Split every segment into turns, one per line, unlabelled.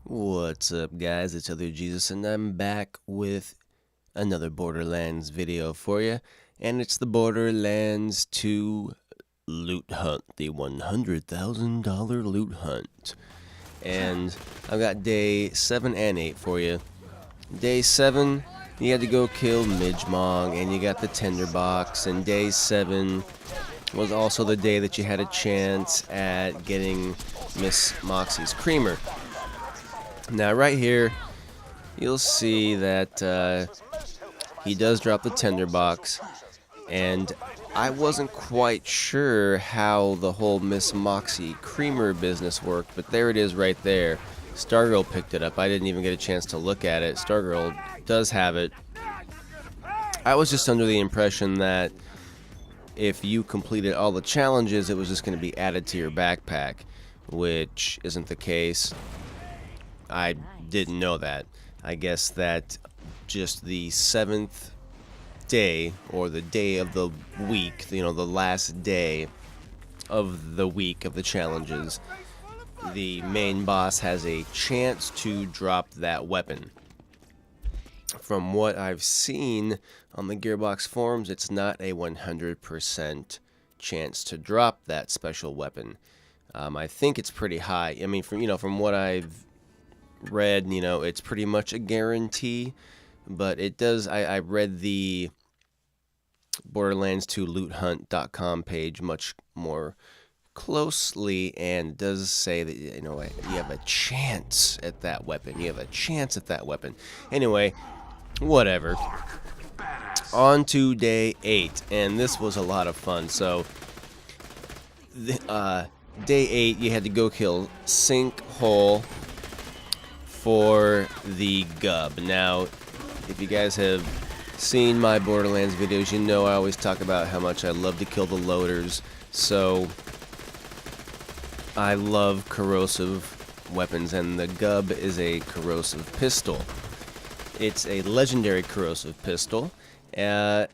What's up, guys? It's Other Jesus, and I'm back with another Borderlands video for you. And it's the Borderlands 2 loot hunt, the $100,000 loot hunt. And I've got day 7 and 8 for you. Day 7, you had to go kill Midgemong, and you got the Tinderbox. And day 7 was also the day that you had a chance at getting Miss Moxie's creamer. Now right here, you'll see that he does drop the Tinderbox, and I wasn't quite sure how the whole Miss Moxie creamer business worked, but there it is right there. Stargirl picked it up. I didn't even get a chance to look at it. Stargirl does have it. I was just under the impression that if you completed all the challenges, it was just going to be added to your backpack, which isn't the case. I didn't know that. I guess that just the 7th day, or the day of the week, the last day of the week of the challenges, the main boss has a chance to drop that weapon. From what I've seen on the Gearbox forums, it's not a 100% chance to drop that special weapon. I think it's pretty high. I mean, from what I've read, it's pretty much a guarantee, but it does. I read the Borderlands 2 loothunt.com page much more closely, and it does say that you have a chance at that weapon. You have a chance at that weapon. Anyway, whatever. On to day 8, and this was a lot of fun. So, day 8, you had to go kill Sinkhole for the Gub. Now, if you guys have seen my Borderlands videos, you know I always talk about how much I love to kill the loaders. So, I love corrosive weapons, and the Gub is a corrosive pistol. It's a legendary corrosive pistol. The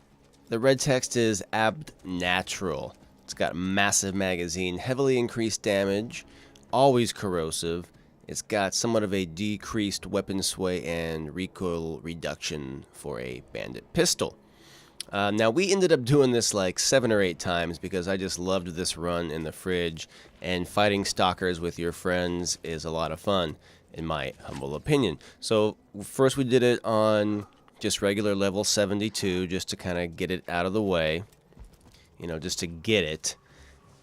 red text is Abnatural. It's got massive magazine, heavily increased damage, always corrosive. It's got somewhat of a decreased weapon sway and recoil reduction for a bandit pistol. Now, we ended up doing this like 7 or 8 times because I just loved this run in the fridge, and fighting stalkers with your friends is a lot of fun, in my humble opinion. So, first we did it on just regular level 72, just to kind of get it out of the way, just to get it.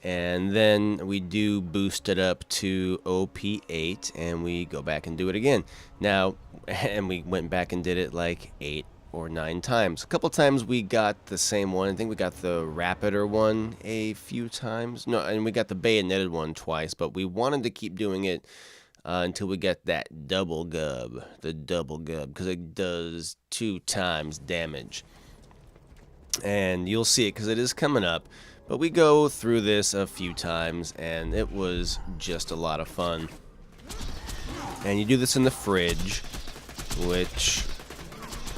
And then we do boost it up to OP8, and we go back and do it again. Now, and we went back and did it like 8 or 9 times. A couple times we got the same one. I think we got the Rapider one a few times. No, and we got the bayoneted one twice, but we wanted to keep doing it until we get that double Gub. The double Gub, because it does 2 times damage. And you'll see it because it is coming up. But we go through this a few times, and it was just a lot of fun. And you do this in the fridge, which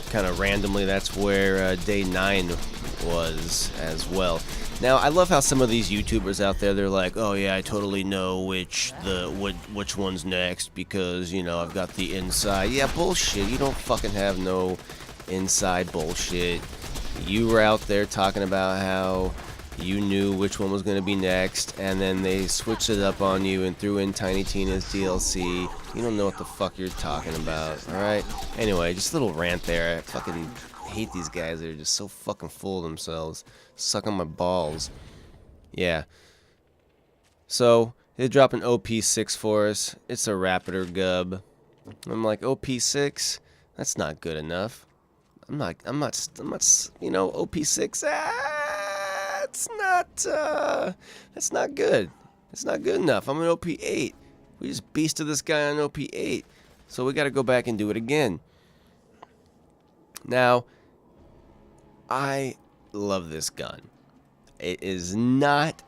kind of randomly, that's where day 9 was as well. Now, I love how some of these YouTubers out there, they're like, oh yeah, I totally know which one's next because, I've got the inside. Yeah, bullshit. You don't fucking have no inside bullshit. You were out there talking about how you knew which one was going to be next, and then they switched it up on you and threw in Tiny Tina's DLC. You don't know what the fuck you're talking about, alright? Anyway, just a little rant there. I fucking hate these guys. They're just so fucking full of themselves. Suck on my balls. Yeah. So, they drop an OP6 for us. It's a Rapider Gub. I'm like, OP6? That's not good enough. I'm not, OP6, that's not good. It's not good enough. I'm an OP8. We just beasted this guy on OP8. So we got to go back and do it again. Now, I love this gun. It is not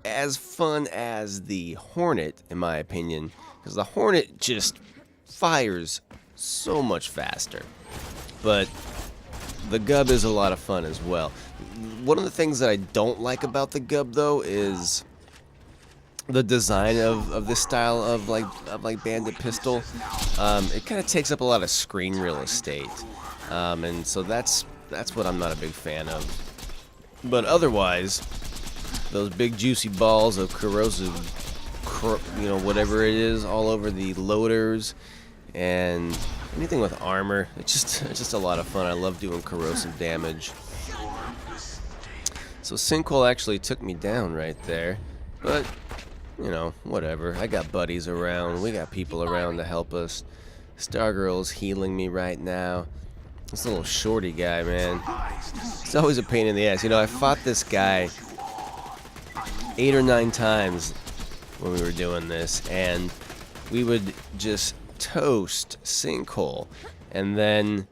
as fun as the Hornet, in my opinion, because the Hornet just fires so much faster. But the Gub is a lot of fun as well. One of the things that I don't like about the Gub, though, is the design of this style of like bandit pistol, it kind of takes up a lot of screen real estate, and so that's what I'm not a big fan of. But otherwise, those big juicy balls of corrosive, whatever it is, all over the loaders and anything with armor. It's just a lot of fun. I love doing corrosive damage. So Sinkhole actually took me down right there, but you know, whatever. I got buddies around. We got people around to help us. Stargirl's healing me right now. This little shorty guy, man. It's always a pain in the ass. You know, I fought this guy 8 or 9 times when we were doing this, and we would just toast Sinkhole, and then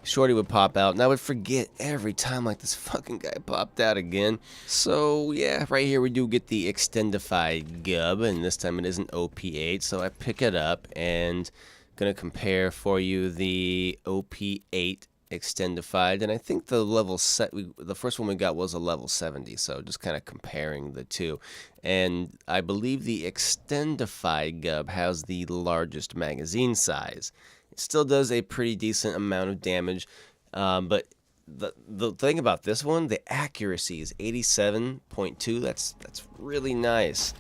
Shorty would pop out, and I would forget every time, like, this fucking guy popped out again. So yeah, right here we do get the Extendified Gub, and this time it isn't OP8, so I pick it up and gonna compare for you the OP8 Extendified, and I think the first one we got was a level 70, so just kind of comparing the two. And I believe the Extendified Gub has the largest magazine size. It still does a pretty decent amount of damage, but the thing about this one, the accuracy is 87.2. That's really nice.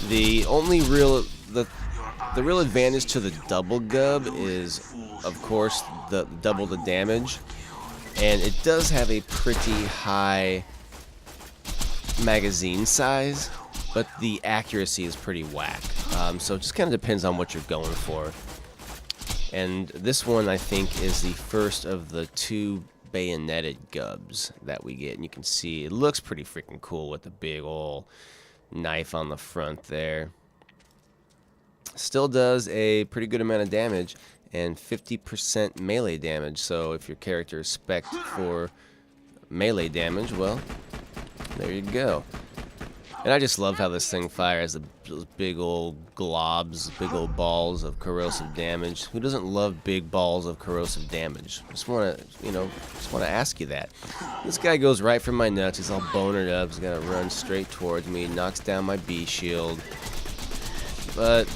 The only real the real advantage to the double gub is, of course, the double the damage, and it does have a pretty high magazine size, but the accuracy is pretty whack. So it just kind of depends on what you're going for. And this one, I think, is the first of the 2 bayoneted gubs that we get. And you can see it looks pretty freaking cool with the big ol' knife on the front there. Still does a pretty good amount of damage and 50% melee damage. So if your character is spec'd for melee damage, well, there you go. And I just love how this thing fires those big old globs, big old balls of corrosive damage. Who doesn't love big balls of corrosive damage? Just want to ask you that. This guy goes right for my nuts. He's all bonered up. He's gonna run straight towards me. Knocks down my B shield. But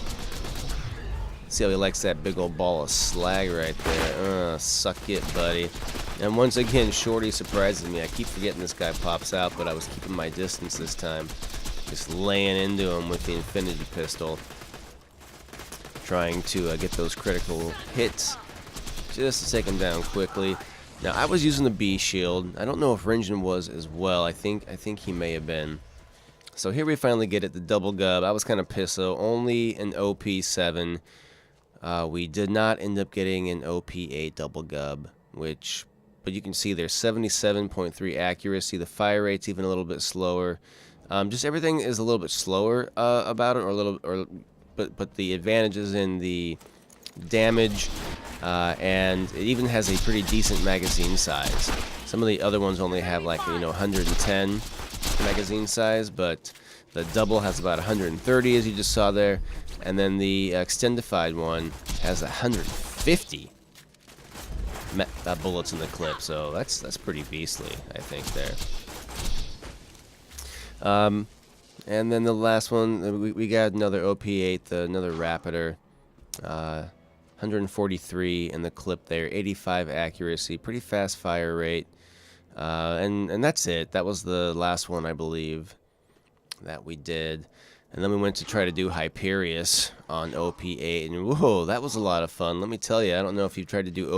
see how he likes that big old ball of slag right there. Suck it, buddy. And once again, Shorty surprises me. I keep forgetting this guy pops out, but I was keeping my distance this time. Just laying into him with the Infinity Pistol. Trying to get those critical hits just to take him down quickly. Now, I was using the B shield. I don't know if Ringen was as well. I think he may have been. So here we finally get it, the double gub. I was kind of pissed, though. Only an OP7. We did not end up getting an OP8 double gub, but you can see there's 77.3 accuracy. The fire rate's even a little bit slower. Just everything is a little bit slower about it, but the advantages in the damage, and it even has a pretty decent magazine size. Some of the other ones only have like 110 magazine size, but the double has about 130, as you just saw there, and then the Extendified one has 150 bullets in the clip. So that's pretty beastly, I think there. And then the last one, we got another OP8, another Rapitor, 143 in the clip there, 85 accuracy, pretty fast fire rate, and that's it. That was the last one, I believe, that we did. And then we went to try to do Hyperion on OP8, and whoa, that was a lot of fun. Let me tell you, I don't know if you've tried to do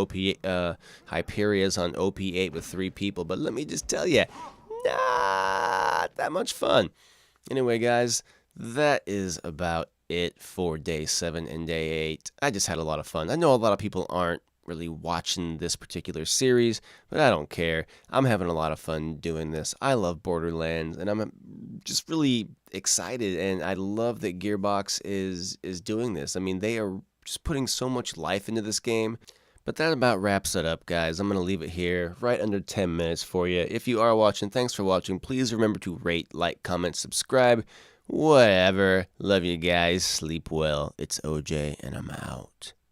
Hyperion on OP8 with 3 people, but let me just tell you, not that much fun. Anyway, guys, that is about it for day 7 and day 8. I just had a lot of fun. I know a lot of people aren't really watching this particular series, but I don't care. I'm having a lot of fun doing this. I love Borderlands, and I'm just really excited, and I love that Gearbox is doing this. I mean, they are just putting so much life into this game. But that about wraps it up, guys. I'm going to leave it here, right under 10 minutes for you. If you are watching, thanks for watching. Please remember to rate, like, comment, subscribe, whatever. Love you guys. Sleep well. It's OJ, and I'm out.